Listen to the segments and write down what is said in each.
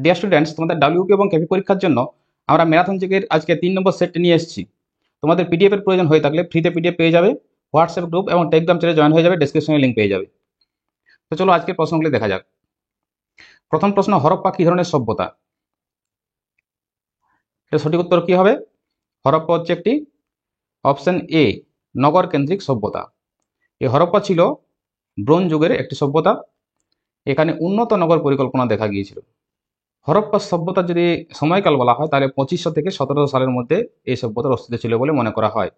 Dear students, তোমাদের WP এবং KP পরীক্ষার জন্য আমরা ম্যারাথন চেকের আজকে 3 নম্বর সেটটি নিয়ে এসেছি। তোমাদের পিডিএফ এর প্রয়োজন হয়ে থাকলে ফ্রিতে পিডিএফ পেয়ে যাবে, হোয়াটসঅ্যাপ গ্রুপ এবং টেলিগ্রাম চ্যানেলে জয়েন হয়ে যাবে, ডেসক্রিপশনে লিঙ্ক পেয়ে যাবে। তো চলো আজকের প্রশ্নগুলি দেখা যাক। প্রথম প্রশ্ন, হরপ্পা কি ধরনের সভ্যতা? এর সঠিক উত্তর কি হবে? হরপ্পা হচ্ছে একটি অপশন এ নগর কেন্দ্রিক সভ্যতা। এই হরপ্পা ছিল ব্রোঞ্জ যুগের একটি সভ্যতা। এখানে উন্নত নগর পরিকল্পনা দেখা গিয়েছিল। হরপ্পা সভ্যতার যদি সময়কাল বলা হয় তাহলে 2500 থেকে 1700 সালের মধ্যে এই সভ্যতার অস্তিত্ব ছিল বলে মনে করা হয়।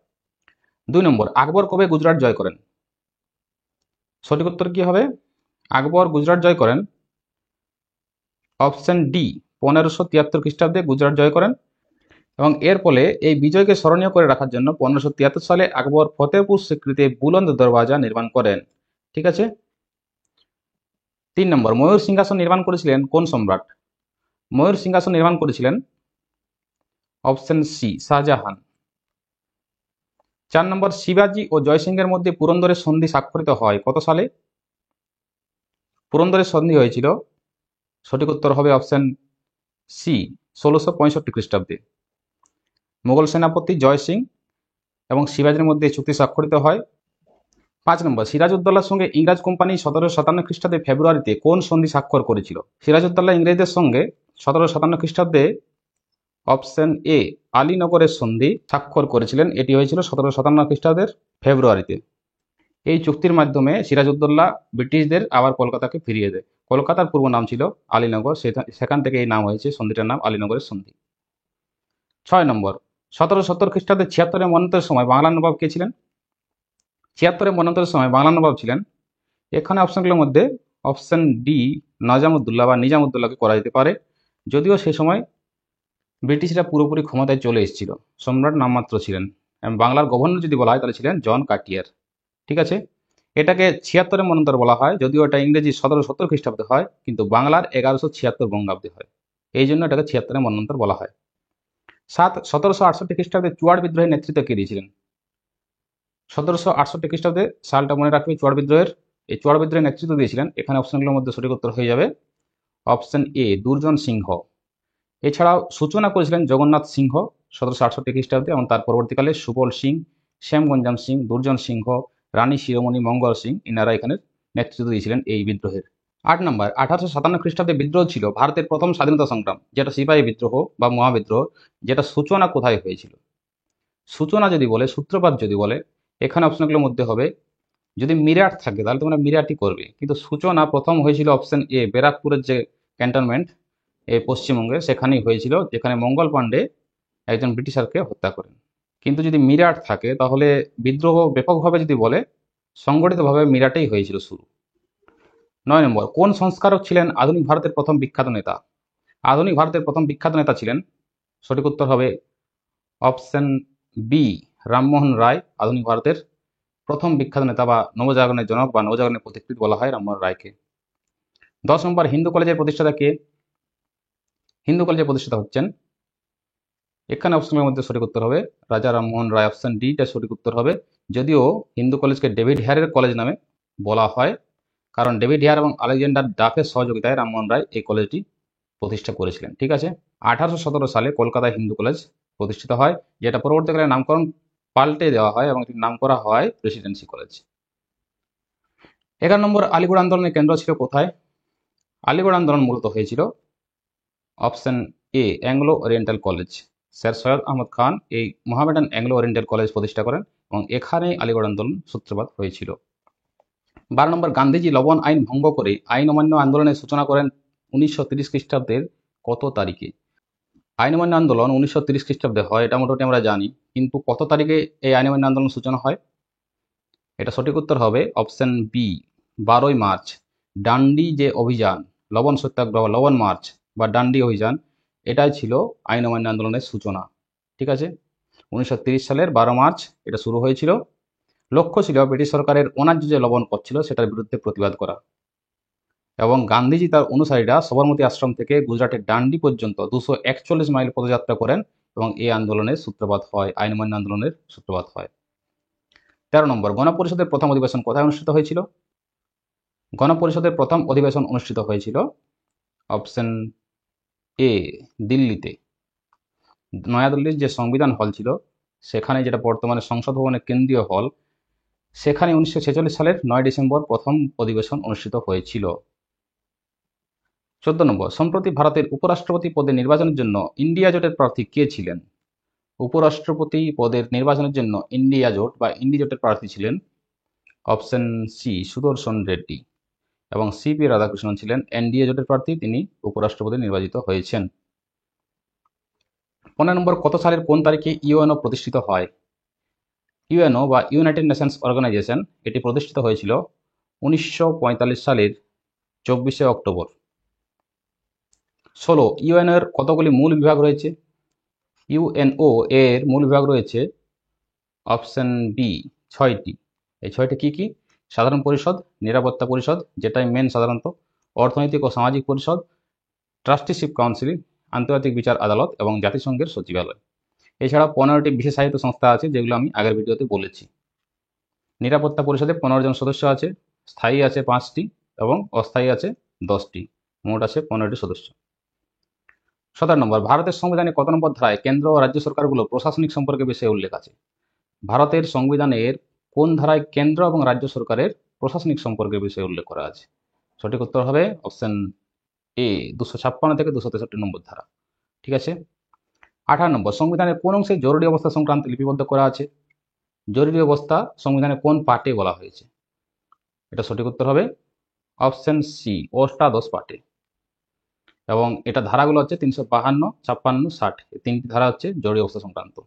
2 নম্বর, আকবর কবে গুজরাট জয় করেন? সঠিক উত্তর কি হবে? আকবর গুজরাট জয় করেন অপশন ডি 1573 খ্রিস্টাব্দে গুজরাট জয় করেন এবং এর ফলে এই বিজয়কে স্মরণীয় করে রাখার জন্য 1573 সালে আকবর ফতেহপুর সিক্রিতে বুলন্দ দরওয়াজা নির্মাণ করেন। ঠিক আছে। 3 নম্বর, ময়ূর সিংহাসন নির্মাণ করেছিলেন কোন সম্রাট? ময়ূর সিংহাসন নির্মাণ করেছিলেন অপশন সি শাহজাহান। 4 নম্বর, শিবাজি ও জয়সিংহের মধ্যে পুরন্দরের সন্ধি স্বাক্ষরিত হয় কত সালে? পুরন্দরের সন্ধি হয়েছিল, সঠিক উত্তর হবে অপশন সি 1665 খ্রিস্টাব্দে। মুঘল সেনাপতি জয় সিং এবং শিবাজির মধ্যে চুক্তি স্বাক্ষরিত হয়। 5 নম্বর, সিরাজউদ্দৌলার সঙ্গে ইংরাজ কোম্পানি 1757 খ্রিস্টাব্দে ফেব্রুয়ারিতে কোন সন্ধি স্বাক্ষর করেছিল? সিরাজউদ্দৌলা ইংরেজদের সঙ্গে 1757 খ্রিস্টাব্দে অপশন এ আলীনগরের সন্ধি স্বাক্ষর করেছিলেন। এটি হয়েছিল 1757 খ্রিস্টাব্দের ফেব্রুয়ারিতে। এই চুক্তির মাধ্যমে সিরাজউদ্দৌলা ব্রিটিশদের আবার কলকাতাকে ফিরিয়ে দেয়। কলকাতার পূর্ব নাম ছিল আলীনগর, সেখান থেকে এই নাম হয়েছে, সন্ধিটার নাম আলীনগরের সন্ধি। 6 নম্বর, 1770 খ্রিস্টাব্দে 76 মন্বন্তের সময় বাংলার নবাব কে ছিলেন? 76 মন্বন্তের সময় বাংলার নবাব ছিলেন, এখানে অপশনগুলোর মধ্যে অপশন ডি নাজামুদ্দৌলা বা নিজামুদ্দৌলাকে করা যেতে পারে, যদিও সেই সময় ব্রিটিশরা পুরোপুরি ক্ষমতায় চলে এসেছিল, সম্রাট নামমাত্র ছিলেন। এবং বাংলার গভর্নর যদি বলা হয় তাহলে ছিলেন জন কাটিয়ার। ঠিক আছে। এটাকে 76 মন্বন্তর বলা হয়, যদিও এটা ইংরেজি 1770 খ্রিস্টাব্দে হয়, কিন্তু বাংলার 1176 বঙ্গাব্দে হয়, এই জন্য এটাকে 76 মন্বন্তর বলা হয়। 7 1768 খ্রিস্টাব্দে চুয়াড় বিদ্রোহের নেতৃত্ব কে দিয়েছিলেন? 1768 খ্রিস্টাব্দে সালটা মনে রাখবে। চুয়াড় বিদ্রোহের এই চুয়াড় বিদ্রোহের নেতৃত্ব দিয়েছিলেন, এখানে অপশনগুলোর মধ্যে সঠিক উত্তর হয়ে যাবে অপশন এ দুর্জন সিংহ। এছাড়াও সূচনা করেছিলেন জগন্নাথ সিংহ 1768 খ্রিস্টাব্দে এবং তার পরবর্তীকালে সুবল সিং, শ্যামগঞ্জাম সিং, দুর্জন সিংহ, রানী শিরোমণি মঙ্গল সিং, ইনারা এখানে নেতৃত্ব দিয়েছিলেন এই বিদ্রোহের। 8 নম্বর, 1857 খ্রিস্টাব্দে বিদ্রোহ ছিল ভারতের প্রথম স্বাধীনতা সংগ্রাম, যেটা সিপাহী বিদ্রোহ বা মহাবিদ্রোহ, যেটা সূচনা কোথায় হয়েছিল? সূচনা যদি বলে, সূত্রপাত যদি বলে, এখানে অপশনগুলোর মধ্যে হবে, যদি মিরাট থাকে তাহলে তোমরা মিরাটই করবে, কিন্তু সূচনা প্রথম হয়েছিল অপশন এ ব্যারাকপুরের যে ক্যান্টনমেন্ট এই পশ্চিমবঙ্গে, সেখানেই হয়েছিল, যেখানে মঙ্গল পাণ্ডে একজন ব্রিটিশারকে হত্যা করেন। কিন্তু যদি মিরাট থাকে তাহলে বিদ্রোহ ব্যাপকভাবে যদি বলে, সংগঠিতভাবে মিরাটেই হয়েছিল শুরু। 9 নম্বর, কোন সংস্কারক ছিলেন আধুনিক ভারতের প্রথম বিখ্যাত নেতা? আধুনিক ভারতের প্রথম বিখ্যাত নেতা ছিলেন, সঠিক উত্তর হবে অপশন বি রামমোহন রায়। আধুনিক ভারতের প্রথম বিখ্যাত নেতা বা নবজাগরণের জনক বা নবজাগরণের প্রতিকৃত বলা হয় রামমোহন রায়কে। 10 নম্বর, হিন্দু কলেজের প্রতিষ্ঠাতা কে? হিন্দু কলেজের প্রতিষ্ঠাতা হচ্ছেন, এখানে অপশনের মধ্যে সঠিক উত্তর হবে রাজা রামমোহন রায়। অপশন ডিটা সঠিক উত্তর হবে, যদিও হিন্দু কলেজকে ডেভিড হেয়ারের কলেজ নামে বলা হয়, কারণ ডেভিড হেয়ার এবং আলেকজান্ডার ডাফের সহযোগিতায় রামমোহন রায় এই কলেজটি প্রতিষ্ঠা করেছিলেন। ঠিক আছে। 1817 সালে কলকাতায় হিন্দু কলেজ প্রতিষ্ঠিত হয়, যেটা পরবর্তীকালে নামকরণ পাল্টে দেওয়া হয় এবং এটির নাম করা হয় প্রেসিডেন্সি কলেজ। 11 নম্বর, আলিগড় আন্দোলনের কেন্দ্র ছিল কোথায়? আলিগড় আন্দোলন মূলত হয়েছিল অপশন এ Anglo Oriental college. Sir Syed Ahmad Khan এই মোহামেডান অ্যাংলো ওরিয়েন্টাল কলেজ প্রতিষ্ঠা করেন এবং এখানেই আলিগড় আন্দোলন সূত্রপাত হয়েছিল। 12 নম্বর, গান্ধীজি লবণ আইন ভঙ্গ করে আইন অমান্য আন্দোলনের সূচনা করেন 1930 খ্রিস্টাব্দের কত তারিখে? আইন অমান্য আন্দোলন 1930 খ্রিস্টাব্দে হয়, এটা মোটামুটি আমরা জানি, কিন্তু কত তারিখে এই আইন অমান্য আন্দোলন সূচনা হয়? এটা সঠিক উত্তর হবে অপশন বি 12ই মার্চ। ডান্ডি যে অভিযান, লবণ সত্যাগ্রহ, লবণ মার্চ বা ডান্ডি অভিযান, এটাই ছিল আইন অমান্য আন্দোলনের সূচনা। ঠিক আছে। 1930 সালের 12 মার্চ এটা শুরু হয়েছিল। লক্ষ্য ছিল ব্রিটিশ সরকারের অন্যায্য যে লবণ কর ছিল সেটার বিরুদ্ধে প্রতিবাদ করা, এবং গান্ধীজি তার অনুসারীরা সবরমতী আশ্রম থেকে গুজরাটের ডান্ডি পর্যন্ত 241 মাইল পদযাত্রা করেন এবং এই আন্দোলনের সূত্রপাত হয়, আইন অমান্য আন্দোলনের সূত্রপাত হয়। 13 নম্বর, গণপরিষদের প্রথম অধিবেশন কোথায় অনুষ্ঠিত হয়েছিল? গণপরিষদের প্রথম অধিবেশন অনুষ্ঠিত হয়েছিল অপশন এ দিল্লিতে, নয়াদিল্লির যে সংবিধান হল ছিল সেখানে, যেটা বর্তমানে সংসদ ভবনের কেন্দ্রীয় হল, সেখানে 1946 সালের 9 ডিসেম্বর প্রথম অধিবেশন অনুষ্ঠিত হয়েছিল। 14 নম্বর, সম্প্রতি ভারতের উপরাষ্ট্রপতি পদে নির্বাচনের জন্য ইন্ডিয়া জোটের প্রার্থী কে ছিলেন? উপরাষ্ট্রপতি পদের নির্বাচনের জন্য ইন্ডিয়া জোট বা ইন্ডি জোটের প্রার্থী ছিলেন অপশন সি সুদর্শন রেড্ডি, এবং সিপি রাধাকৃষ্ণন ছিলেন এনডিএ জোটের প্রার্থী, তিনি উপরাষ্ট্রপতি নির্বাচিত হয়েছেন। 15 নম্বর, কত সালের কোন তারিখে ইউএনও প্রতিষ্ঠিত হয়? ইউএনও বা ইউনাইটেড নেশনস অর্গানাইজেশন এটি প্রতিষ্ঠিত হয়েছিল 1945 সালের 24শে অক্টোবর। 16, ইউএনও এর কতগুলি মূল বিভাগ রয়েছে? ইউএনও এর মূল বিভাগ রয়েছে অপশন বি 6টি। এই 6টি কি কি? সাধারণ পরিষদ, নিরাপত্তা পরিষদ যেটাই মেন সাধারণত, অর্থনৈতিক ও সামাজিক পরিষদ, ট্রাস্টিশিপ কাউন্সিল, আন্তর্জাতিক বিচার আদালত এবং জাতিসংঘের সচিবালয়। এছাড়া 15টি বিশেষায়িত সংস্থা আছে যেগুলো আমি আগের ভিডিওতে বলেছি। নিরাপত্তা পরিষদে 15 জন সদস্য আছে, স্থায়ী আছে 5টি এবং অস্থায়ী আছে 10টি, মোট আছে 15টি সদস্য। 17 নম্বর, ভারতের সংবিধানে কত নম্বর ধারায় কেন্দ্র ও রাজ্য সরকারগুলো প্রশাসনিক সম্পর্কে বিষয়ে উল্লেখ আছে? ভারতের সংবিধানের কোন ধারায় কেন্দ্র এবং রাজ্য সরকারের প্রশাসনিক সম্পর্কের বিষয়ে উল্লেখ করা আছে? সঠিক উত্তর হবে অপশন এ 256 থেকে 263 নম্বর ধারা। ঠিক আছে। 18 নম্বর, সংবিধানের কোন অংশে জরুরি অবস্থা সংক্রান্ত লিপিবদ্ধ করা আছে? জরুরি অবস্থা সংবিধানের কোন পার্টে বলা হয়েছে? এটা সঠিক উত্তর হবে অপশন সি অষ্টাদশ পার্টে, এবং এটা ধারাগুলো হচ্ছে 352, 56, 60, এই 3টি ধারা হচ্ছে জরুরি অবস্থা সংক্রান্ত।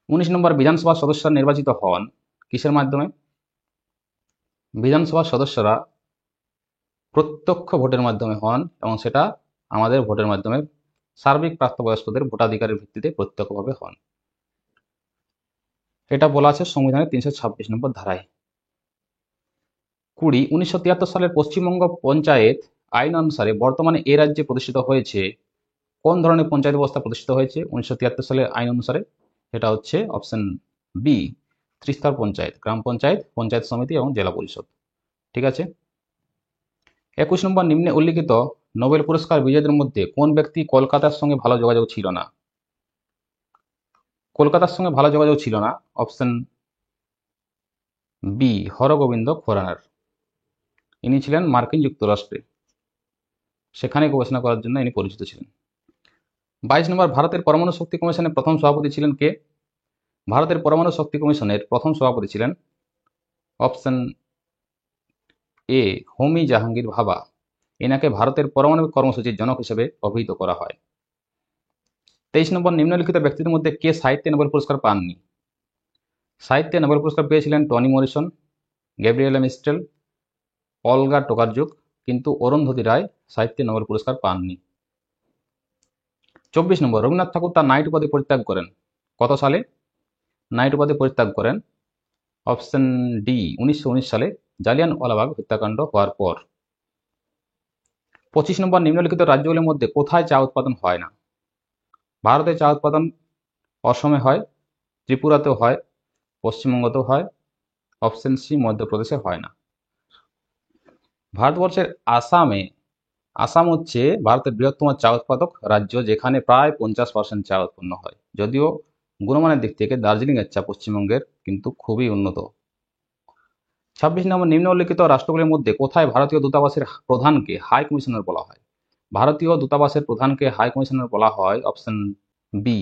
19 নম্বর, বিধানসভার সদস্যরা নির্বাচিত হন কিসের মাধ্যমে? বিধানসভার সদস্যরা প্রত্যক্ষ ভোটের মাধ্যমে হন, এবং সেটা আমাদের ভোটের মাধ্যমে, সার্বিক প্রাপ্তবয়স্কদের ভোটাধিকারের ভিত্তিতে প্রত্যক্ষভাবে হন। এটা বলা আছে সংবিধানের 326 নম্বর ধারায়। 20, 1973 সালের পশ্চিমবঙ্গ পঞ্চায়েত আইন অনুসারে বর্তমানে এ রাজ্যে প্রতিষ্ঠিত হয়েছে কোন ধরনের পঞ্চায়েত ব্যবস্থা প্রতিষ্ঠিত হয়েছে 1973 সালের আইন অনুসারে? এটা হচ্ছে অপশন বি ত্রিস্তর পঞ্চায়েত, গ্রাম পঞ্চায়েত, পঞ্চায়েত সমিতি এবং জেলা পরিষদ। ঠিক আছে। 21 নম্বর, নিম্নে উল্লিখিত নোবেল পুরস্কার বিজয়ীদের মধ্যে কোন ব্যক্তি কলকাতার সঙ্গে ভালো যোগাযোগ ছিল না? কলকাতার সঙ্গে ভালো যোগাযোগ ছিল না, অপশন বি হরগোবিন্দ খোরানার। ইনি ছিলেন মার্কিন যুক্তরাষ্ট্রে, সেখানে গবেষণা করার জন্য ইনি পরিচিত ছিলেন। 22 নম্বর, ভারতের পরমাণু শক্তি কমিশনের প্রথম সভাপতি ছিলেন কে? ভারতের পরমাণু শক্তি কমিশনের প্রথম সভাপতি ছিলেন অপশন এ হোমি জাহাঙ্গীর ভাবা। এনাকে ভারতের পারমাণবিক কর্মসূচির জনক হিসেবে অভিহিত করা হয়। 23 নম্বর, নিম্নলিখিত ব্যক্তিদের মধ্যে কে সাহিত্যে নোবেল পুরস্কার পাননি? সাহিত্যে নোবেল পুরস্কার পেয়েছিলেন টনি মরিসন, গ্যাব্রিয়েলা মিস্টেল, অলগা টোকারজুক, কিন্তু অরুন্ধতী রায় সাহিত্যে নোবেল পুরস্কার পাননি। 24 নম্বর, রবীন্দ্রনাথ ঠাকুর তার নাইট উপাধি পরিত্যাগ করেন কত সালে? নাইট উপাধি পরিত্যাগ করেন অপশন ডি 1919 সালে, জালিয়ানওয়ালাবাগ হত্যাকাণ্ড হওয়ার পর। 25 নম্বর, নিম্নলিখিত রাজ্যগুলির মধ্যে কোথায় চা উৎপাদন হয় না? ভারতে চা উৎপাদন অসমে হয়, ত্রিপুরাতেও হয়, পশ্চিমবঙ্গতেও হয়, অপশন সি মধ্যপ্রদেশে হয় না। ভারতবর্ষের আসাম হচ্ছে ভারতের বৃহত্তম চা উৎপাদক রাজ্য, যেখানে প্রায় 50% চা উৎপন্ন হয়। যদিও গুণমানের দিক থেকে দার্জিলিং এর চা পশ্চিমবঙ্গের কিন্তু খুবই উন্নত। 26 নম্বর, নিম্ন উল্লিখিত রাষ্ট্রগুলির মধ্যে কোথায় ভারতীয় দূতাবাসের প্রধানকে হাই কমিশনার বলা হয়? ভারতীয় দূতাবাসের প্রধানকে হাই কমিশনার বলা হয় অপশন বি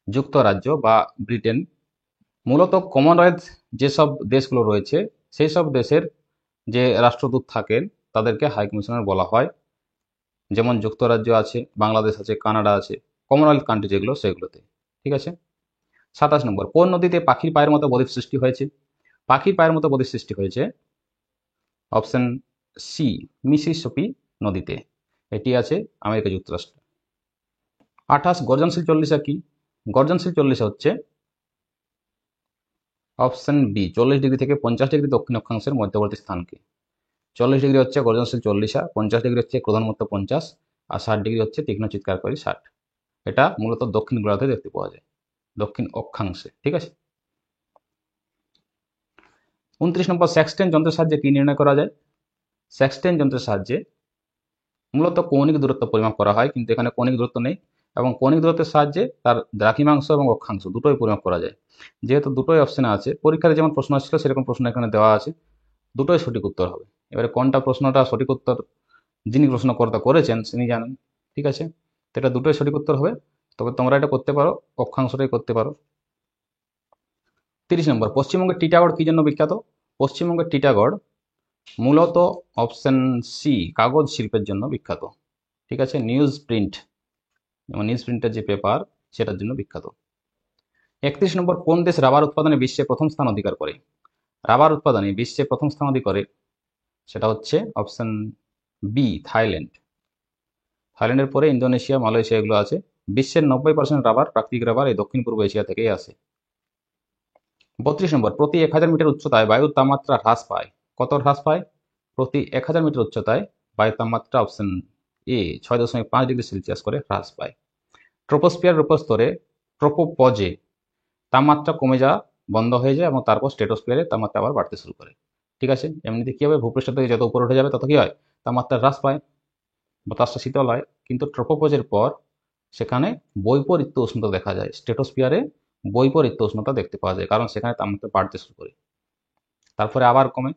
যুক্তরাজ্য বা ব্রিটেন। মূলত কমনওয়েলথ যেসব দেশগুলো রয়েছে সেই সব দেশের যে রাষ্ট্রদূত থাকেন তাদেরকে হাই কমিশনার বলা হয়, যেমন যুক্তরাজ্য আছে, বাংলাদেশ আছে, কানাডা আছে, কমনওয়েলথ কান্ট্রি যেগুলো সেগুলোতে। ঠিক আছে। 27 নম্বর, কোন নদীতে পাখির পায়ের মতো বদ্বীপ সৃষ্টি হয়েছে? পাখির পায়ের মতো বদ্বীপ সৃষ্টি হয়েছে অপশন সি মিসিসিপি নদীতে, এটি আছে আমেরিকা যুক্তরাষ্ট্রে। 28, গর্জনশীল চল্লিশা কি? গর্জনশীল চল্লিশা হচ্ছে অপশন বি 40 ডিগ্রি থেকে 50 ডিগ্রি দক্ষিণ অক্ষাংশের মধ্যবর্তী স্থানকে। 40 ডিগ্রি হচ্ছে গর্জনশীল চল্লিশা, 50 ডিগ্রি হচ্ছে ক্রোধনমত্ত 50, আর 60 ডিগ্রি হচ্ছে তীক্ষ্ণ চিৎকারকারী 60। এটা মূলত দক্ষিণ গোলার্ধে দেখতে পাওয়া যায়, দক্ষিণ অক্ষাংশে। ঠিক আছে। 29 নম্বর, সেক্সটেন যন্ত্রের সাহায্যে কি নির্ণয় করা যায়? সেক্সটেন যন্ত্রের সাহায্যে মূলত কৌণিক দূরত্ব পরিমাপ করা হয়, কিন্তু এখানে কৌণিক দূরত্ব নেই, এবং কৌণিক দূরত্বের সাহায্যে তার দ্রাঘিমাংশ এবং অক্ষাংশ দুটোই পরিমাপ করা যায়। যেহেতু দুটোই অপশনে আছে, পরীক্ষায় যেমন প্রশ্ন আসছিল সেরকম প্রশ্ন এখানে দেওয়া আছে, দুটোই সঠিক উত্তর হবে। এবারে কোনটা প্রশ্নটা সঠিক উত্তর যিনি প্রশ্নকর্তা করেছেন তিনি জানেন, ঠিক আছে। তো এটা দুটোই সঠিক উত্তর হবে, তবে তোমরা এটা করতে পারো, অক্ষাংশটাই করতে পারো। 30 নম্বর, পশ্চিমবঙ্গের টিটাগড় কি জন্য বিখ্যাত? পশ্চিমবঙ্গের টিটাগড় মূলত অপশন সি কাগজ শিল্পের জন্য বিখ্যাত, ঠিক আছে। নিউজ প্রিন্ট, যেমন নিউজ প্রিন্টের যে পেপার সেটার জন্য বিখ্যাত। 31 নম্বর, কোন দেশ রাবার উৎপাদনে বিশ্বে প্রথম স্থান অধিকার করে? রাবার উৎপাদনে বিশ্বে প্রথম স্থান অধিকার করে, সেটা হচ্ছে অপশন বি থাইল্যান্ড। থাইল্যান্ডের পরে ইন্দোনেশিয়া, মালয়েশিয়া এগুলো আছে। বিশ্বের 90% রাবার, প্রাকৃতিক রাবার এই দক্ষিণ পূর্ব এশিয়া থেকেই আসে। 32 নম্বর, প্রতি 1000 মিটার উচ্চতায় বায়ুর তাপমাত্রা হ্রাস পায়। কত হ্রাস পায়? প্রতি 1000 মিটার উচ্চতায় বায়ুর তাপমাত্রা অপশন এ 6.5 ডিগ্রি সেলসিয়াস করে হ্রাস পায়। ট্রোপোস্ফিয়ার উপস্তরে ট্রোপোপজে তাপমাত্রা কমে যাওয়া বন্ধ হয়ে যায় এবং তারপর স্ট্রেটোস্ফিয়ারে তাপমাত্রা আবার বাড়তে শুরু করে, ঠিক আছে। এমনিতে কি হবে, ভূপৃষ্ঠ থেকে যত উপরে উঠে যাবে তত কি হয়, তাপমাত্রা হ্রাস পায়, বাতাসটা শীতল হয়। কিন্তু ট্রোপোপজের পর সেখানে বৈপরীত্য উষ্ণতা দেখা যায়, স্ট্রেটোস্ফিয়ারে বৈপরীত্য উষ্ণতা দেখতে পাওয়া যায়, কারণ সেখানে তাপমাত্রা বাড়তে শুরু করে, তারপরে আবার কমে।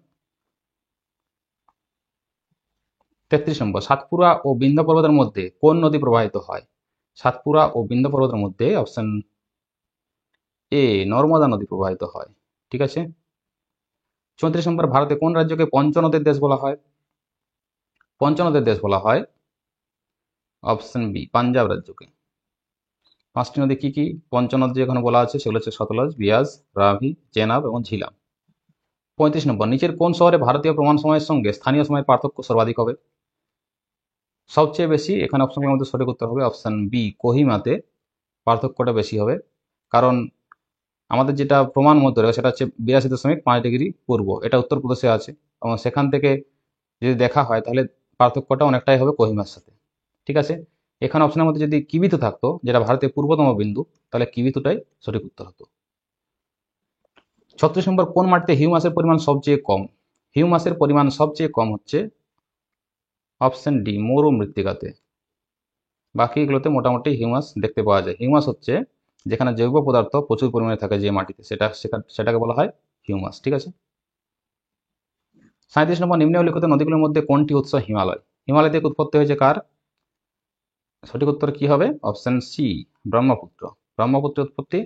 33 নম্বর, সাতপুরা ও বিন্ধ্য পর্বতের মধ্যে কোন নদী প্রবাহিত হয়? সাতপুরা ও বিন্ধ্য পর্বতের মধ্যে অপশন এ নর্মদা নদী প্রবাহিত হয়, ঠিক আছে। 34 নম্বর, ভারতে কোন রাজ্যকে পঞ্চনদের দেশ বলা হয়? পঞ্চনদের দেশ বলা হয় অপশন বি পাঞ্জাব রাজ্যকে। 5টি নদী কি কি পঞ্চনদ যেখানে বলা আছে সেগুলো হচ্ছে সতলজ, বিয়াস, রাভি, চেনাব এবং ঝিলাম। 35 নম্বর, নিচের কোন শহরে ভারতীয় প্রমাণ সময়ের সঙ্গে স্থানীয় সময়ের পার্থক্য সর্বাধিক হবে? সবচেয়ে বেশি, এখানে অপশনগুলোর মধ্যে সঠিক উত্তর হবে অপশন বি কোহিমাতে পার্থক্যটা বেশি হবে, কারণ আমাদের যেটা প্রমাণ মধ্যে রয়েছে সেটা হচ্ছে 82.5 ডিগ্রি পূর্ব, এটা উত্তরপ্রদেশে আছে, এবং সেখান থেকে যদি দেখা হয় তাহলে পার্থক্যটা অনেকটাই হবে কোহিমার সাথে, ঠিক আছে। এখানে অপশনের মধ্যে যদি কিবিথু থাকতো, যেটা ভারতের পূর্বতম বিন্দু, তাহলে কিবিথুটাই সঠিক উত্তর হতো। 36 নম্বর, কোন মাটিতে হিউমাসের পরিমাণ সবচেয়ে কম? হিউমাসের পরিমাণ সবচেয়ে কম হচ্ছে অপশন ডি মরু মৃত্তিকাতে। বাকি এগুলোতে মোটামুটি হিউমাস দেখতে পাওয়া যায়। হিউমাস হচ্ছে যেখানে জৈব পদার্থ প্রচুর পরিমাণে থাকে যে মাটিতে, সেটাকে বলা হয় হিউমাস, ঠিক আছে। 37 নম্বর, নিম্নলিখিত নদীগুলোর মধ্যে কোনটি উৎস হিমালয়? হিমালয় থেকে উৎপত্তি হয়েছে কার? সঠিক উত্তর কি হবে? Option C Brahmaputra. ব্রহ্মপুত্র উৎপত্তি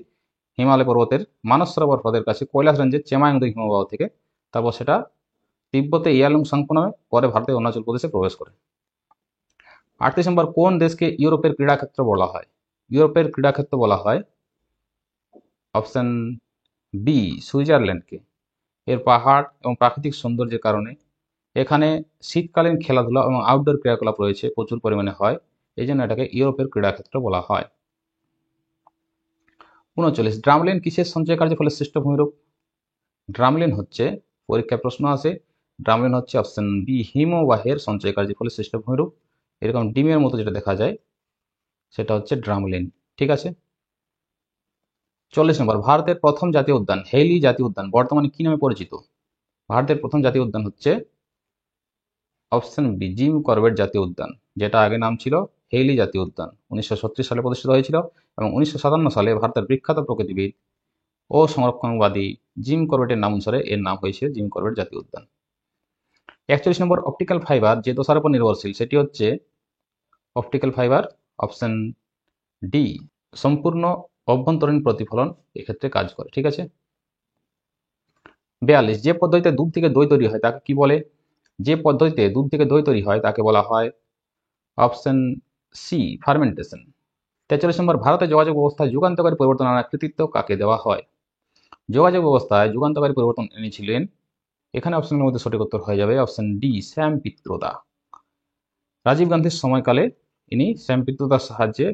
হিমালয় পর্বতের মানস সরোবর হ্রদের কাছে কৈলাস রেঞ্জের চেমাং নদী হিমবাহ থেকে, তারপর সেটা তিব্বতে ইয়ালুং সাংপো নামে, পরে ভারতের অরুণাচল প্রদেশে প্রবেশ করে। 38 নম্বর, কোন দেশকে ইউরোপের ক্রীড়াক্ষেত্র বলা হয়? ইউরোপের ক্রীড়াক্ষেত্র বলা হয় অপশন বি সুইজারল্যান্ডকে। এর পাহাড় এবং প্রাকৃতিক সৌন্দর্যের কারণে এখানে শীতকালীন খেলাধুলা এবং আউটডোর ক্রিয়াকলাপ রয়েছে, প্রচুর পরিমাণে হয়, এই জন্য এটাকে ইউরোপের ক্রীড়াক্ষেত্র বলা হয়। 39, ড্রামলিন কিসের সঞ্চয় কার্যের ফলে সৃষ্ট ভূমিরূপ? ড্রামলিন হচ্ছে, পরীক্ষায় প্রশ্ন আছে, ড্রামলিন হচ্ছে অপশন বি হিমবাহের সঞ্চয় কার্যের ফলে সৃষ্ট ভূমিরূপ। এরকম ডিমের মতো যেটা দেখা যায় সেটা হচ্ছে ড্রামলিন, ঠিক আছে। 40 নম্বর, ভারতের প্রথম জাতীয় উদ্যান হেইলি জাতীয় উদ্যান বর্তমানে কি নামে পরিচিত? ভারতের প্রথম জাতীয় উদ্যান হচ্ছে অপশন বি জিম করবেট জাতীয় উদ্যান, যেটা আগে নাম ছিল হেইলি জাতীয় উদ্যান। 1936 সালে প্রতিষ্ঠিত হয়েছিল এবং 1957 সালে ভারতের বিখ্যাত প্রকৃতিবিদ ও সংরক্ষণবাদী জিম করবেটের নাম অনুসারে এর নাম হয়েছে জিম করবেট জাতীয় উদ্যান। 41 নম্বর, অপটিক্যাল ফাইবার যে দশার উপর নির্ভরশীল সেটি হচ্ছে অপটিক্যাল ফাইবার অপশন ডি সম্পূর্ণ অভ্যন্তরীণ প্রতিফলন এক্ষেত্রে কাজ করে, ঠিক আছে। 42, যে পদ্ধতিতে দুধ থেকে দই তৈরি হয় তাকে কি বলে? যে পদ্ধতিতে দুধ থেকে দই তৈরি হয় তাকে বলা হয় অপশন সি ফার্মেন্টেশন। 43 নম্বর, ভারতের যোগাযোগ ব্যবস্থায় যুগান্তকারী পরিবর্তন আনার কৃতিত্ব কাকে দেওয়া হয়? যোগাযোগ ব্যবস্থায় যুগান্তকারী পরিবর্তন এনেছিলেন, এখানে অপশনের মধ্যে সঠিক উত্তর হয়ে যাবে অপশন ডি শ্যাম পিত্রদা। রাজীব গান্ধীর সময়কালে ইনি শ্যাম পিত্রদার সাহায্যে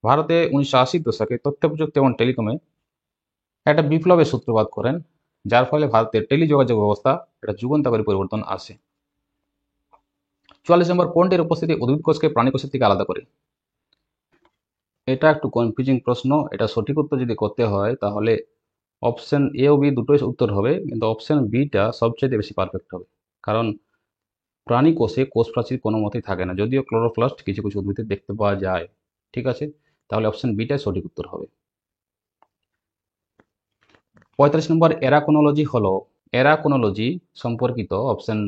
ভারতে 1980 দশকে তথ্য প্রযুক্তি এবং টেলিকমে একটা বিপ্লবের সূত্রপাত করেন, যার ফলে ভারতের টেলিযোগাযোগ ব্যবস্থা একটা যুগান্তকারী পরিবর্তন আসে। 44 নম্বর, কোনটির উপস্থিতি উদ্ভিদ কোষকে প্রাণী কোষের থেকে আলাদা করে? এটা একটু কনফিউজিং প্রশ্ন, এটা সঠিক উত্তর যদি করতে হয় তাহলে অপশন এ ও বি দুটোই উত্তর হবে, কিন্তু অপশন বিটা সবচেয়ে বেশি পারফেক্ট হবে, কারণ প্রাণী কোষে কোষ প্রাচীর কোনো মতেই থাকে না, যদিও ক্লোরোপ্লাস্ট কিছু কিছু উদ্ভিদে দেখতে পাওয়া যায়। ঠিক আছে, তাহলে অপশন বিটাই সঠিক উত্তর হবে। 45 নম্বর, এরাকোনোলজি হলো, এরাকোনোলজি সম্পর্কিত অপশন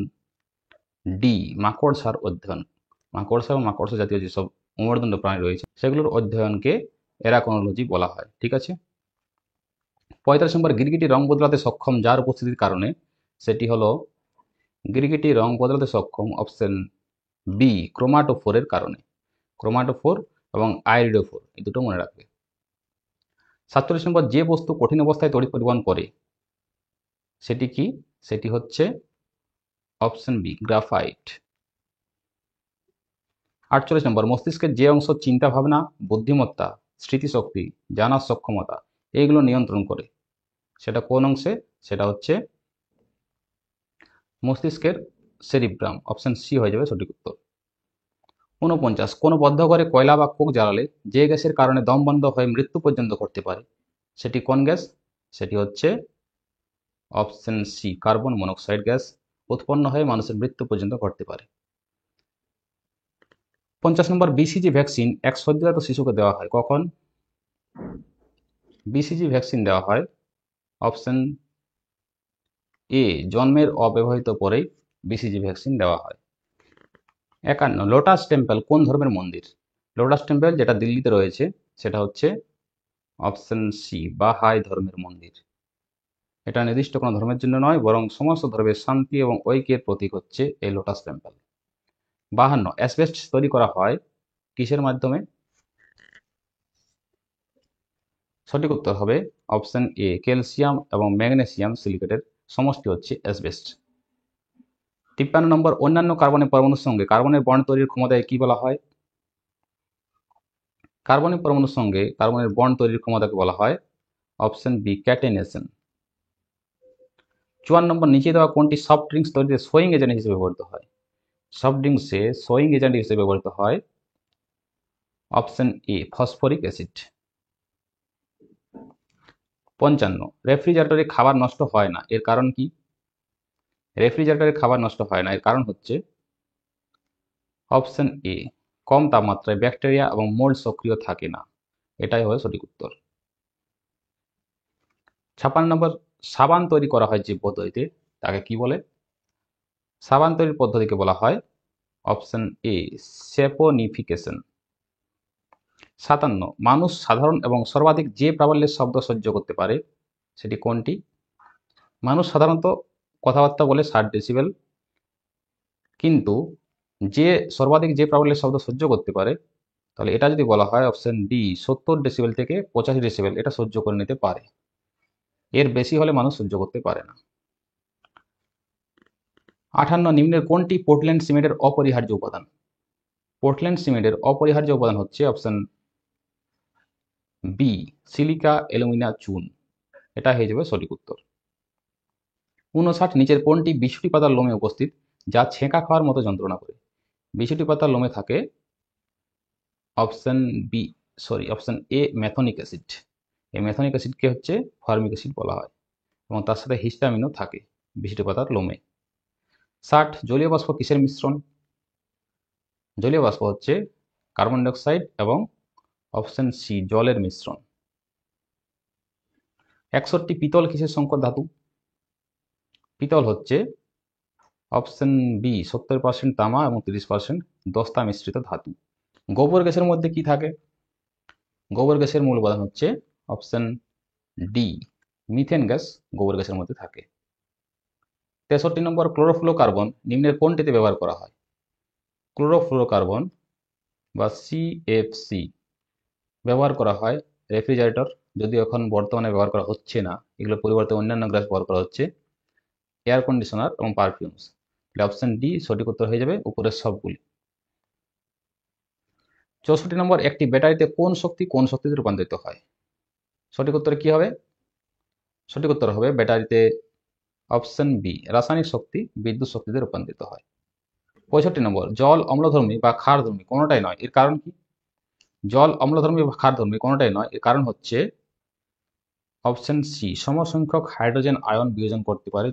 ডি মাকড়সার অধ্যয়ন। মাকড়সা এবং মাকড়সা জাতীয় যেসব অমেরুদণ্ড প্রাণী রয়েছে সেগুলোর অধ্যয়নকে এরাকোনোলজি বলা হয়। ঠিক আছে। 45 নম্বর, গিরগিটি রং বদলাতে সক্ষম যার উপস্থিতির কারণে, সেটি হলো গিরগিটি রং বদলাতে সক্ষম অপশন বি ক্রোমাটোফোরের কারণে। ক্রোমাটোফোর এবং আইরিডোফোর এই দুটো মনে রাখবে। 47 নম্বর, যে বস্তু কঠিন অবস্থায় তড়িৎ পরিবহন করে সেটি কি? সেটি হচ্ছে অপশন বি গ্রাফাইট। 48 নম্বর, মস্তিষ্কের যে অংশ চিন্তা ভাবনা, বুদ্ধিমত্তা, স্মৃতিশক্তি, জানার সক্ষমতা এইগুলো নিয়ন্ত্রণ করে, সেটা কোন অংশে? সেটা হচ্ছে মস্তিষ্কের সেরিব্রাম। অপশন সি হয়ে যাবে সঠিক উত্তর। 49, কোনো বদ্ধ ঘরে কয়লা বা কোক জ্বালালে যে গ্যাসের কারণে দম বন্ধ হয়ে মৃত্যু পর্যন্ত ঘটতে পারে সেটি কোন গ্যাস? সেটি হচ্ছে option C carbon monoxide gas উৎপন্ন হয়ে মানুষের মৃত্যু পর্যন্ত ঘটতে পারে। 50 নম্বর, বিসিজি ভ্যাকসিন এক সদ্যজাত শিশুকে দেওয়া হয় কখন? বিসিজি ভ্যাকসিন দেওয়া হয় অপশন এ জন্মের অব্যবহিত পরেই বিসিজি ভ্যাকসিন দেওয়া হয়। 51, লোটাস টেম্পল কোন ধর্মের মন্দির? লোটাস টেম্পল যেটা দিল্লিতে রয়েছে সেটা হচ্ছে অপশন সি বাহাই ধর্মের মন্দির। এটা নির্দিষ্ট কোনো ধর্মের জন্য নয়, বরং সমস্ত ধর্মের শান্তি এবং ঐক্যের প্রতীক হচ্ছে এই লোটাস টেম্পল। 52, অ্যাসবেস্টস তৈরি করা হয় কিসের মাধ্যমে? সঠিক উত্তর হবে অপশন এ ক্যালসিয়াম এবং ম্যাগনেসিয়াম সিলিকেটের সমষ্টি হচ্ছে অ্যাসবেস্ট। 53 নম্বর, অন্যান্য কার্বনের পরমাণুর সঙ্গে কার্বনের বন্ড তৈরির ক্ষমতায় কি বলা হয়? কার্বনের পরমাণুর সঙ্গে কার্বনের বন্ড তৈরির ক্ষমতাকে বলা হয় অপশন বি ক্যাটেনেশন। 54 নম্বর, নিচে দেওয়া কোনটি সফট ড্রিঙ্কস তৈরিতে সোয়িং এজেন্ট হিসেবে ব্যবহৃত হয়? সফট ড্রিঙ্কসে সোয়িং এজেন্ট হিসেবে ব্যবহৃত হয় অপশন এ ফসফরিক অ্যাসিড। 55, রেফ্রিজারেটরে খাবার নষ্ট হয় না এর কারণ কি? রেফ্রিজারেটরে খাবার নষ্ট হয় না এর কারণ হচ্ছে অপশন এ কম তাপমাত্রায় ব্যাকটেরিয়া এবং মোল্ড সক্রিয় থাকে না। এটাই হবে সঠিক উত্তর। 56 নম্বর, সাবান তৈরি করা হয় যে পদ্ধতিতে তাকে কি বলে? সাবান তৈরির পদ্ধতিকে বলা হয় অপশন এ স্যাপোনিফিকেশন। 57, মানুষ সাধারণ এবং সর্বাধিক যে প্রাবল্যের শব্দ সহ্য করতে পারে সেটি কোনটি? মানুষ সাধারণত কথাবার্তা বলে 60 ডেসিবেল, কিন্তু সর্বাধিক যে প্রাবল্যের শব্দ সহ্য করতে পারে, তাহলে এটা যদি বলা হয় অপশন ডি 70 ডেসিবেল থেকে 85 ডেসিবেল এটা সহ্য করে নিতে পারে, এর বেশি হলে মানুষ সহ্য করতে পারে না। 58, নিম্নের কোনটি পোর্টল্যান্ড সিমেন্টের অপরিহার্য উপাদান? পোর্টল্যান্ড সিমেন্টের অপরিহার্য উপাদান হচ্ছে অপশন বি সিলিকা অ্যালুমিনা চুন। এটা হয়ে যাবে সঠিক উত্তর। 59, নিচের কোনটি বিছুটি পাতার লোমে উপস্থিত যা ছেঁকা খাওয়ার মতো যন্ত্রণা করে? বিছুটি পাতার লোমে থাকে অপশন এ ম্যাথনিক অ্যাসিড। এই ম্যাথনিক অ্যাসিডকে হচ্ছে ফর্মিক অ্যাসিড বলা হয় এবং তার সাথে হিস্টামিনও থাকে বিছুটি পাতার লোমে। 60, জলীয় বাষ্প কিসের মিশ্রণ? জলীয় বাষ্প হচ্ছে কার্বন ডাইঅক্সাইড এবং অপশন সি জলের মিশ্রণ। 61, পিতল কিসের সংকর ধাতু? পিতল হচ্ছে অপশন বি 70% তামা এবং 30% দস্তা মিশ্রিত ধাতু। গোবর গ্যাসের মধ্যে কি থাকে? গোবর গ্যাসের মূল উপাদান হচ্ছে অপশন ডি মিথেন গ্যাস গোবর গ্যাসের মধ্যে থাকে। 63 নম্বর, ক্লোরোফ্লোরোকার্বন নিম্নের কোনটিতে ব্যবহার করা হয়? ক্লোরোফ্লোরোকার্বন বা সিএফসি ব্যবহার করা হয় রেফ্রিজারেটর, যদিও এখন বর্তমানে ব্যবহার করা হচ্ছে না, এগুলোর পরিবর্তে অন্যান্য গ্যাস ব্যবহার করা হচ্ছে, এয়ার কন্ডিশনার এবং পারফিউমস। অপশন ডি সঠিক উত্তর হয়ে যাবে উপরের সবগুলি। 64 নম্বর, একটি ব্যাটারিতে কোন শক্তি কোন শক্তিতে রূপান্তরিত হয়? সঠিক উত্তর কি হবে? সঠিক উত্তর হবে ব্যাটারিতে অপশন বি রাসায়নিক শক্তি বিদ্যুৎ শক্তিতে রূপান্তরিত হয়। 65 নম্বর, জল অম্লধর্মী বা ক্ষারধর্মী কোনোটাই নয় এর কারণ কি? জল অম্লধর্মী বা ক্ষারধর্মী কোনোটাই নয় এর কারণ হচ্ছে অপশন সি সমসংখ্যক হাইড্রোজেন আয়ন বিয়োজন করতে পারে।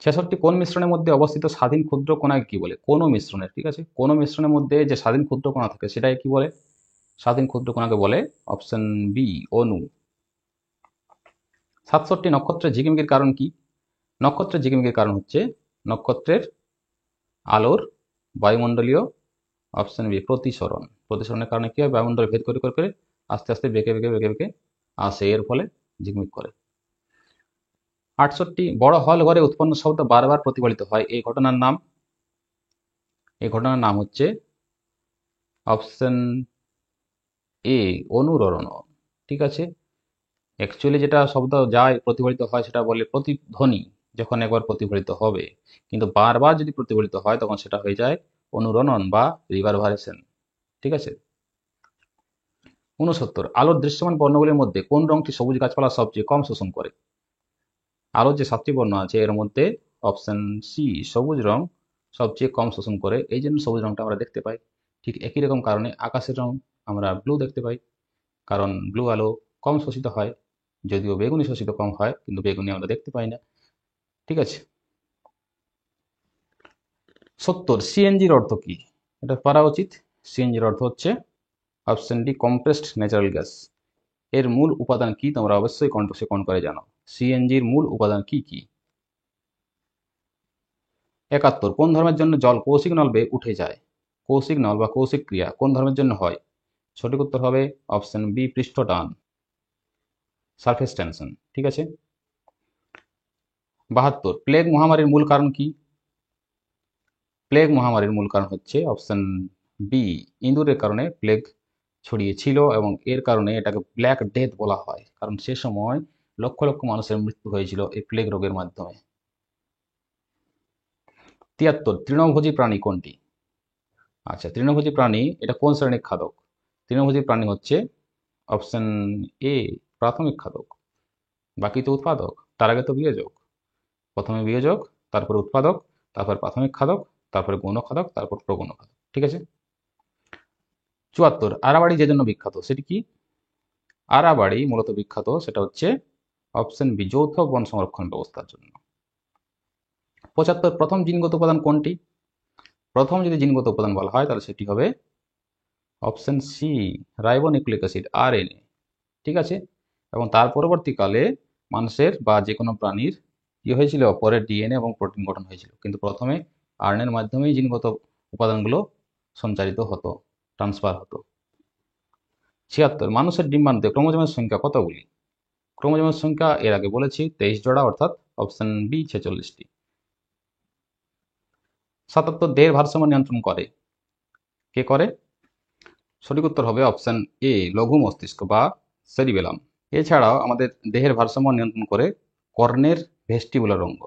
66 কোন মিশ্রণের মধ্যে অবস্থিত স্বাধীন ক্ষুদ্র কণাকে কি বলে? কোন মিশ্রণের, ঠিক আছে, কোন মিশ্রণের মধ্যে যে স্বাধীন ক্ষুদ্র কণা থাকে সেটাকে কি বলে? স্বাধীন ক্ষুদ্র কণাকে বলে অপশন বি, অণু। 67 নক্ষত্রের ঝিকিমিকির কারণ কি? নক্ষত্রের ঝিকিমিকির কারণ হচ্ছে নক্ষত্রের আলোর বায়ুমণ্ডলীয়, অপশন বি, প্রতিসরণ। প্রতিসরণের কারণে কি হয়? বায়ুমণ্ডল ভেদ করে করে করে আস্তে আস্তে বেঁকে বেঁকে বেঁকে বেঁকে আসে, এর ফলে ঝিকমিক করে। 68 বড় হল ঘরে উৎপন্ন শব্দ বারবার প্রতিফলিত হয়, এই ঘটনার নাম? এই ঘটনার নাম হচ্ছে অপশন এ, অনুরণন। ঠিক আছে, অ্যাকচুয়ালি যেটা শব্দ যায় প্রতিফলিত হয় সেটা বলে প্রতিধ্বনি, যখন একবার প্রতিফলিত হবে, কিন্তু বারবার যদি প্রতিফলিত হয় তখন সেটা হয়ে যায় অনুরণন বা রিভারভারেশন। ঠিক আছে। 69 আলোর দৃশ্যমান বর্ণগুলির মধ্যে কোন রংটি সবুজ গাছপালা সবচেয়ে কম শোষণ করে? আলোর যে 7টি বর্ণ আছে এর মধ্যে অপশন সি, সবুজ রং সবচেয়ে কম শোষণ করে, এই জন্য সবুজ রংটা আমরা দেখতে পাই। ঠিক একই রকম কারণে আকাশের রং আমরা ব্লু দেখতে পাই, কারণ ব্লু আলো কম শোষিত হয়, যদিও বেগুনি শোষিত কম হয়, কিন্তু বেগুনি আমরা দেখতে পাই না। ঠিক আছে। 70 সিএনজির অর্থ কি? এটা পারা উচিত। সিএনজির অর্থ হচ্ছে option D, compressed natural gas. এর মূল উপাদান কি তোমরা অবশ্যই কমেন্টে কমেন্ট করে জানাও। সিএনজির মূল উপাদান কি কি? 71 কোন ধর্মের জন্য জল কৌশিক নল বেয়ে উঠে যায়? কৌশিক নল বা কৌশিক ক্রিয়া কোন ধর্মের জন্য হয়? সঠিক উত্তর হবে অপশন বি, পৃষ্ঠটান, সারফেস টেনশন। ঠিক আছে। 72 প্লেগ মহামারীর মূল কারণ কি? প্লেগ মহামারীর মূল কারণ হচ্ছে অপশন বি, ইঁদুরের কারণে প্লেগ ছড়িয়েছিল এবং এর কারণে এটাকে ব্ল্যাক ডেথ বলা হয়, কারণ সে সময় লক্ষ লক্ষ মানুষের মৃত্যু হয়েছিল এই প্লেগ রোগের মাধ্যমে। 73 তৃণভোজী প্রাণী কোনটি? আচ্ছা, তৃণভোজী প্রাণী এটা কোন শ্রেণীর খাদক? তৃণভোজী প্রাণী হচ্ছে অপশন এ, প্রাথমিক খাদক। বাকি তো উৎপাদক, তার আগে তো বিয়োজক। প্রথমে বিয়োজক, তারপর উৎপাদক, তারপর প্রাথমিক খাদক, তারপরে গৌণ খাদক, তারপর প্রগৌণ খাদক। ঠিক আছে। 74 আরাবাড়ি যে জন্য বিখ্যাত সেটি কি? আরাবাড়ি মূলত বিখ্যাত সেটা হচ্ছে অপশন বি, যৌথ বন সংরক্ষণ ব্যবস্থার জন্য। 75 প্রথম জিনগত উপাদান কোনটি? প্রথম যদি জিনগত উপাদান বলা হয় তাহলে সেটি হবে option C, ribonucleic acid, RNA. ঠিক আছে। এবং তার পরবর্তীকালে মানুষের বা যে কোনো প্রাণীর কি হয়েছিল, পরে ডিএনএ এবং প্রোটিন গঠন হয়েছিল, কিন্তু প্রথমে আরএনএর মাধ্যমেই জিনগত উপাদানগুলো সঞ্চারিত হতো, ট্রান্সফার হতো। 76 মানুষের ডিম্বাণুতে ক্রোমোজোমের সংখ্যা কতগুলি? ক্রোমোজোমের সংখ্যা এর আগে বলেছি 23 জোড়া, অর্থাৎ অপশন বি, 46টি। 77 দেহের ভারসাম্য নিয়ন্ত্রণ করে, কে করে? সঠিক উত্তর হবে অপশন এ, লঘু মস্তিষ্ক বা সেরিবেলাম। এছাড়াও আমাদের দেহের ভারসাম্য নিয়ন্ত্রণ করে কর্ণের ভেস্টিবুলার অঙ্গ।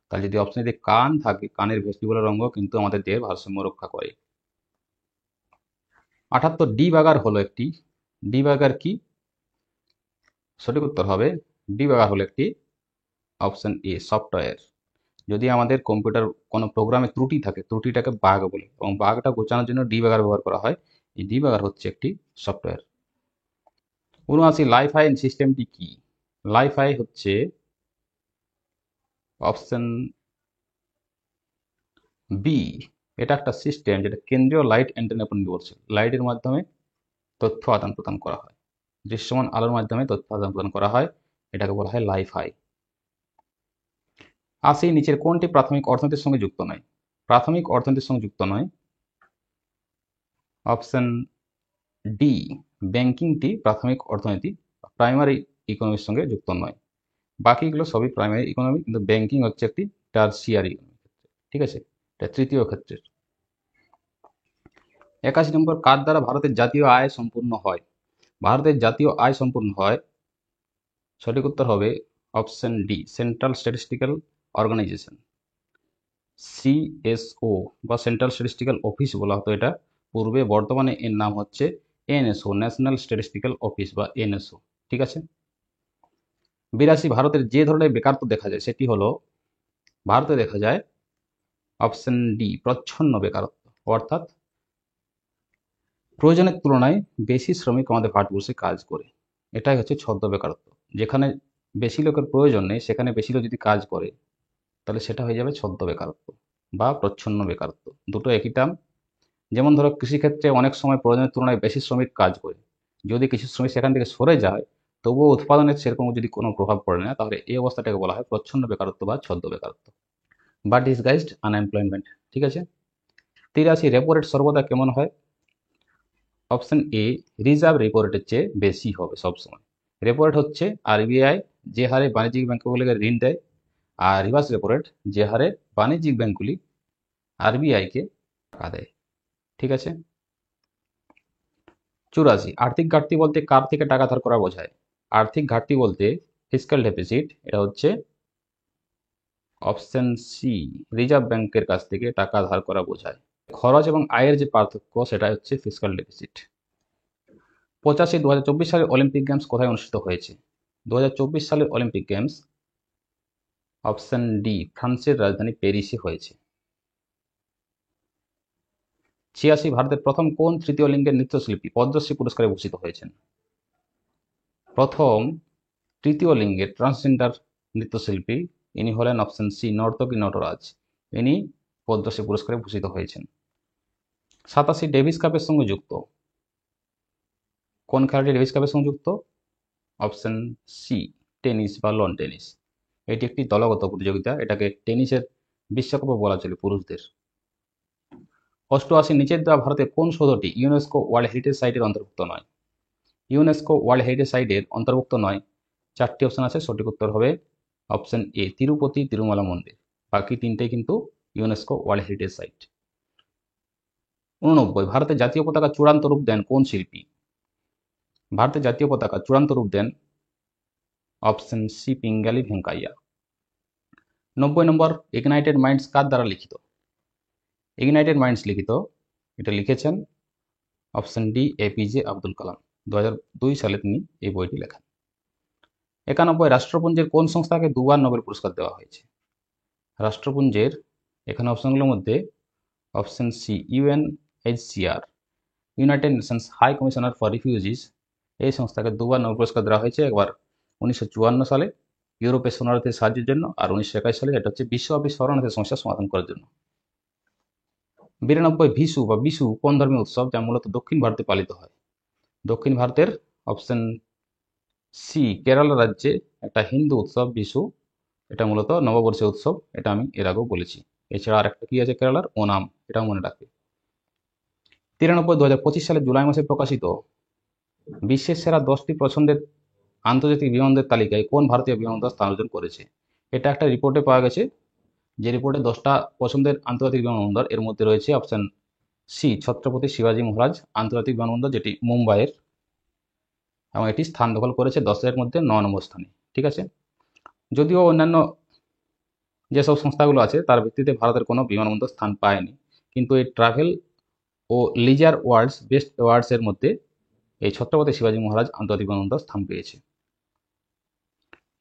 তাহলে যদি অপশনে যদি কান থাকে, কানের ভেস্টিবুলার অঙ্গ কিন্তু আমাদের দেহের ভারসাম্য রক্ষা করে। 78 ডিবাগার হলো একটি, ডিবাগার কি? সঠিক উত্তর হবে ডিবাগার হলো একটি অপশন এ, সফটওয়্যার। যদি আমাদের কম্পিউটার কোনো প্রোগ্রামে ত্রুটি থাকে, ত্রুটিটাকে বাগ বলে, এবং বাগটা গোছানোর জন্য ডিবাগার ব্যবহার করা হয়। এই ডিবাগার হচ্ছে একটি সফটওয়্যার। 79 লাইফাই সিস্টেমটি কি? লাইফাই হচ্ছে অপশন বি, এটা একটা সিস্টেম যেটা কেন্দ্রীয় লাইট অ্যান্টেনা আপনি বলছে, লাইটের মাধ্যমে তথ্য আদান প্রদান করা হয়, দৃশ্যমান আলোর মাধ্যমে তথ্য আদান প্রদান করা হয়, এটাকে বলা হয় লাইফাই। 80 নিচের কোনটি প্রাথমিক অর্থনীতির সঙ্গে যুক্ত নয়? প্রাথমিক অর্থনীতির সঙ্গে যুক্ত নয় অপশন ডি, ব্যাংকিংটি প্রাথমিক অর্থনীতি, প্রাইমারি ইকোনমির সঙ্গে যুক্ত নয়। বাকিগুলো সবই প্রাইমারি ইকোনমি, কিন্তু ব্যাংকিং হচ্ছে একটি টার্সিয়ারি ইকোনমি। ঠিক আছে, এটা তৃতীয় ক্ষেত্রের। 81 নম্বর কার দ্বারা ভারতের জাতীয় আয় সম্পূর্ণ হয়? ভারতের জাতীয় আয় সম্পূর্ণ হয়, সঠিক উত্তর হবে option D, central statistical organisation, CSO বা সেন্ট্রাল স্ট্যাটিস্টিক্যাল অফিস বলা হতো এটা পূর্বে, বর্তমানে এর নাম হচ্ছে এনএসও, ন্যাশনাল স্ট্যাটিস্টিক্যাল অফিস বা এনএসও। ঠিক আছে। 82 ভারতের যে ধরনের বেকারত্ব দেখা যায় সেটি হলো, ভারতে দেখা যায় অপশন ডি, প্রচ্ছন্ন বেকারত্ব, অর্থাৎ প্রয়োজনের তুলনায় বেশি শ্রমিক আমাদের ভারতবর্ষে কাজ করে, এটাই হচ্ছে ছদ্ম বেকারত্ব। যেখানে বেশি লোকের প্রয়োজন নেই সেখানে বেশি লোক যদি কাজ করে তাহলে সেটা হয়ে যাবে ছদ্ম বেকারত্ব বা প্রচ্ছন্ন বেকারত্ব, দুটো একই টার্ম। যেমন ধরো কৃষিক্ষেত্রে অনেক সময় প্রয়োজনের তুলনায় বেশি শ্রমিক কাজ করে, যদি কিছু শ্রমিক সেখান থেকে সরে যায় তবুও উৎপাদনের সেরকম যদি কোনো প্রভাব পড়ে না, তাহলে এই অবস্থাটাকে বলা হয় প্রচ্ছন্ন বেকারত্ব বা ছদ্ম বেকারত্ব বা ডিসগাইজড আনএমপ্লয়মেন্ট। ঠিক আছে। 83, রেপো রেট সর্বদা কেমন হয়? অপশন এ, রিজার্ভ রেপো রেটের চেয়ে বেশি হবে সবসময়। রেপো রেট হচ্ছে আরবিআই যে হারে বাণিজ্যিক ব্যাংকগুলিকে ঋণ দেয়, আর রিভার্স রেপো রেট যে হারে বাণিজ্যিক ব্যাংকগুলি আরবিআইকে টাকা দেয়। ঠিক আছে। 84, আর্থিক ঘাটতি বলতে কার থেকে টাকা ধার করা বোঝায়? আর্থিক ঘাটতি বলতে ফিসক্যাল ডেফিসিট, এটা হচ্ছে অপশন সি, রিজার্ভ ব্যাংকের কাছ থেকে টাকা ধার করা বোঝায়। খরচ এবং আয়ের যে পার্থক্য সেটা হচ্ছে ফিসক্যাল ডেফিসিট। 85, 2024 সালের অলিম্পিক গেমস কোথায় অনুষ্ঠিত হয়েছে? 2024 সালের অলিম্পিক গেমস অপশন ডি, ফ্রান্সের রাজধানী প্যারিসে হয়েছে। 86, ভারতের প্রথম কোন তৃতীয় লিঙ্গের নৃত্যশিল্পী পদ্মশ্রী পুরস্কারে ভূষিত হয়েছেন? প্রথম তৃতীয় লিঙ্গের ট্রান্সজেন্ডার নৃত্যশিল্পী ইনি হলেন অপশন সি, নর্তকী নটরাজ। ইনি পদ্মশ্রী পুরস্কারে ভূষিত হয়েছেন। 87, ডেভিস কাপের সঙ্গে যুক্ত কোন খেলাটি ডেভিস কাপের সঙ্গে যুক্ত? অপশন সি, টেনিস বা লন টেনিস। এটি একটি দলগত প্রতিযোগিতা, এটাকে টেনিসের বিশ্বকাপও বলা চলে পুরুষদের। 88, নিচের দেওয়া ভারতের কোন সৌধটি ইউনেস্কো ওয়ার্ল্ড হেরিটেজ সাইটের অন্তর্ভুক্ত নয়? ইউনেস্কো ওয়ার্ল্ড হেরিটেজ সাইটের অন্তর্ভুক্ত নয়, চারটি অপশন আছে, সঠিক উত্তর হবে অপশন এ, তিরুপতি তিরুমালা মন্দির। বাকি তিনটেই কিন্তু ইউনেস্কো ওয়ার্ল্ড হেরিটেজ সাইট। 89, ভারতের জাতীয় পতাকা চূড়ান্ত রূপ দেন কোন শিল্পী? ভারতের জাতীয় পতাকা চূড়ান্ত রূপ then option C, Pingali Venkaiah. 90 নম্বর, ইগনাইটেড মাইন্ডস কার দ্বারা লিখিত? ইগনাইটেড মাইন্ডস লিখিত, এটা লিখেছেন option D, APJ Abdul Kalam. 2002 সালে তিনি এই বইটি লেখেন। 91, রাষ্ট্রপুঞ্জের কোন সংস্থাকে দুবার নোবেল পুরস্কার দেওয়া হয়েছে? রাষ্ট্রপুঞ্জের, এখানে অপশনগুলোর মধ্যে option C, UNHCR, United Nations high commissioner for refugees, এই সংস্থাকে দুবার নোবেল পুরস্কার দেওয়া হয়েছে। একবার 1954 সালে ইউরোপের শরণার্থীদের সাহায্যের জন্য, আর 1921 সালে এটা হচ্ছে বিশ্বব্যাপী শরণার্থী সমস্যার সমাধান করার জন্য। 92, ভিশু বা বিশু কোন ধর্মীয় উৎসব যা মূলত দক্ষিণ ভারতে পালিত হয়? দক্ষিণ ভারতের অপশন সি, কেরালা রাজ্যে একটা হিন্দু উৎসব বিশু, এটা মূলত নববর্ষের উৎসব, এটা আমি এর আগেও বলেছি। এছাড়া আর একটা কি আছে কেরালার, ওনাম, এটাও মনে রাখবে। 93, 2025 সালে জুলাই মাসে প্রকাশিত বিশ্বের সেরা 10টি পছন্দের আন্তর্জাতিক বিমানবন্দরের তালিকায় কোন ভারতীয় বিমানবন্দর স্থান অর্জন করেছে? এটা একটা রিপোর্টে পাওয়া গেছে, যে রিপোর্টে 10টা পছন্দের আন্তর্জাতিক বিমানবন্দর, এর মধ্যে রয়েছে অপশন সি, ছত্রপতি শিবাজী মহারাজ আন্তর্জাতিক বিমানবন্দর, যেটি মুম্বাইয়ের, এবং এটি স্থান দখল করেছে 10-এর মধ্যে 9 নম্বর স্থানে। ঠিক আছে। যদিও অন্যান্য যেসব সংস্থাগুলো আছে তার ভিত্তিতে ভারতের কোনো বিমানবন্দর স্থান পায়নি, কিন্তু এই ট্রাভেল ও লিজার ওয়ার্ল্ডস বেস্ট অ্যাওয়ার্ডস এর মধ্যে এই ছত্রপতি শিবাজী মহারাজ আন্তর্জাতিক বিমানবন্দর স্থান পেয়েছে।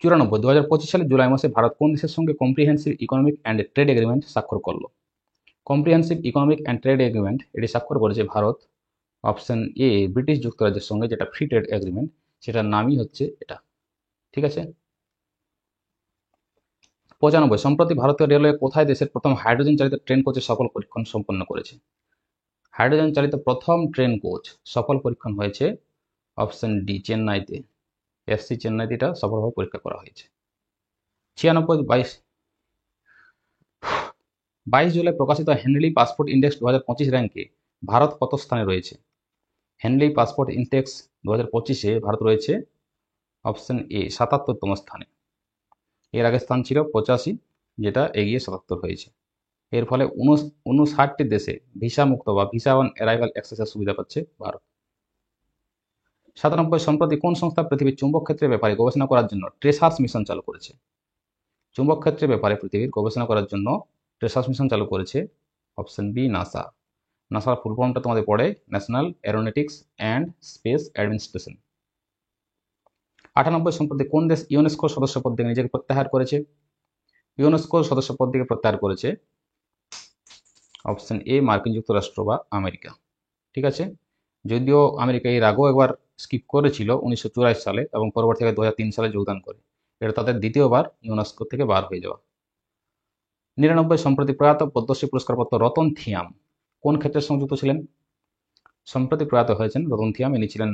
94, 2025 সালের জুলাই মাসে ভারত কোন দেশের সঙ্গে comprehensive economic and trade agreement স্বাক্ষর করল? Comprehensive economic and trade agreement এটি স্বাক্ষর করেছে ভারত অপশন এ, ব্রিটিশ যুক্তরাজ্যের সঙ্গে, যেটা ফ্রি ট্রেড এগ্রিমেন্ট, সেটার নামই হচ্ছে এটা। ঠিক আছে। 95, সম্প্রতি ভারতীয় রেলওয়ে কোথায় দেশের প্রথম হাইড্রোজেন চালিত ট্রেন কোচের সফল পরীক্ষণ সম্পন্ন করেছে? হাইড্রোজেন চালিত প্রথম ট্রেন কোচ সফল পরীক্ষণ হয়েছে অপশন ডি, চেন্নাইতে। এফসি চেন্নাইতে এটা সফলভাবে পরীক্ষা করা হয়েছে। 96, 22 জুলাই প্রকাশিত হেনলি পাসপোর্ট ইন্ডেক্স 2025 র্যাঙ্কে ভারত কত স্থানে রয়েছে? হেনলি পাসপোর্ট ইন্ডেক্স 2025-এ ভারত রয়েছে অপশন এ, 77তম স্থানে। এর আগে স্থান ছিল 85, যেটা এগিয়ে 77 হয়েছে। এর ফলে 59টি দেশে ভিসা মুক্ত বা ভিসা অন অ্যারাইভাল অ্যাক্সেসের সুবিধা পাচ্ছে ভারত। 97, সম্প্রতি কোন সংস্থা পৃথিবীর চুম্বক ক্ষেত্রের ব্যাপারে গবেষণা করার জন্য ট্রেসার্স মিশন চালু করেছে? চুম্বক ক্ষেত্রের ব্যাপারে পৃথিবীর গবেষণা করার জন্য ট্রেসার্স মিশন চালু করেছে অপশন বি, নাসা। নাসার ফুল ফর্মটা তোমাদের পড়ে national aeronautics and space administration. 98, সম্প্রতি কোন দেশ ইউনেস্কোর সদস্যপদ থেকে নিজেকে প্রত্যাহার করেছে? ইউনেস্কোর সদস্যপদ থেকে প্রত্যাহার করেছে অপশন এ, মার্কিন যুক্তরাষ্ট্র বা আমেরিকা। ঠিক আছে। যদিও আমেরিকা এর আগেও একবার স্কিপ করেছিল 1984 সালে, এবং পরবর্তীকালে 2003 সালে যোগদান করে। এটা তাদের দ্বিতীয়বার ইউনেস্কো থেকে বার হয়ে যাওয়া। 99 সম্প্রতি প্রয়াত পদ্মশ্রী পুরস্কারপ্রাপ্ত রতন থিয়াম কোন ক্ষেত্রে সংযুক্ত ছিলেন? সম্প্রতি প্রয়াত হয়েছেন রতন থিয়াম, ইনি ছিলেন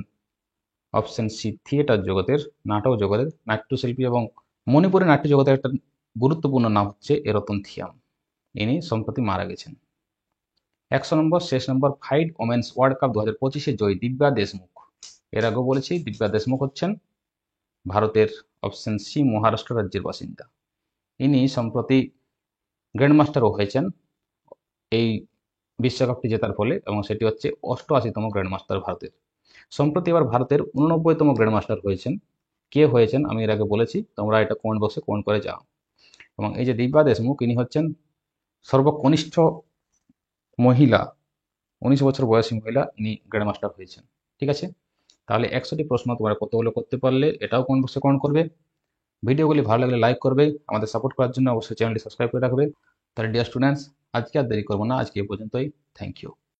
অপশন সি থিয়েটার জগতের, নাটক জগতের নাট্যশিল্পী এবং মণিপুরের নাট্য জগতের একটা গুরুত্বপূর্ণ নাম হচ্ছে এ রতন থিয়াম। ইনি সম্প্রতি মারা গেছেন। 100 নম্বর শেষ নম্বর, ফাইড ওমেন্স ওয়ার্ল্ড কাপ 2025 জয়ী দিব্যা দেশমুখ। এর আগেও বলেছি দিব্যা দেশমুখ হচ্ছেন ভারতের অপশন সি মহারাষ্ট্র রাজ্যের বাসিন্দা। ইনি সম্প্রতি গ্র্যান্ডমাস্টারও হয়েছেন এই বিশ্বকাপটি জেতার ফলে, এবং সেটি হচ্ছে 88তম গ্র্যান্ডমাস্টার ভারতের। সম্প্রতি এবার ভারতের 89তম গ্র্যান্ডমাস্টার হয়েছেন। কে হয়েছেন আমি এর আগে বলেছি, তোমরা এটা কমেন্ট বক্সে কমেন্ট করে যাও। এবং এই যে দিব্যা দেশমুখ, ইনি হচ্ছেন সর্বকনিষ্ঠ মহিলা, 19 বছর বয়সী মহিলা, ইনি গ্র্যান্ডমাস্টার হয়েছেন। ঠিক আছে, তাহলে 100টি প্রশ্ন তোমরা কতগুলো করতে পারলে এটাও কমেন্ট বক্সে কমেন্ট করবে। ভিডিওগুলি ভালো লাগলে লাইক করবে, আমাদের সাপোর্ট করার জন্য অবশ্যই চ্যানেলটি সাবস্ক্রাইব করে রাখবে। তাহলে ডিয়ার স্টুডেন্টস, আজকে আর দেরি করবো না, আজকে এই পর্যন্তই। Thank you.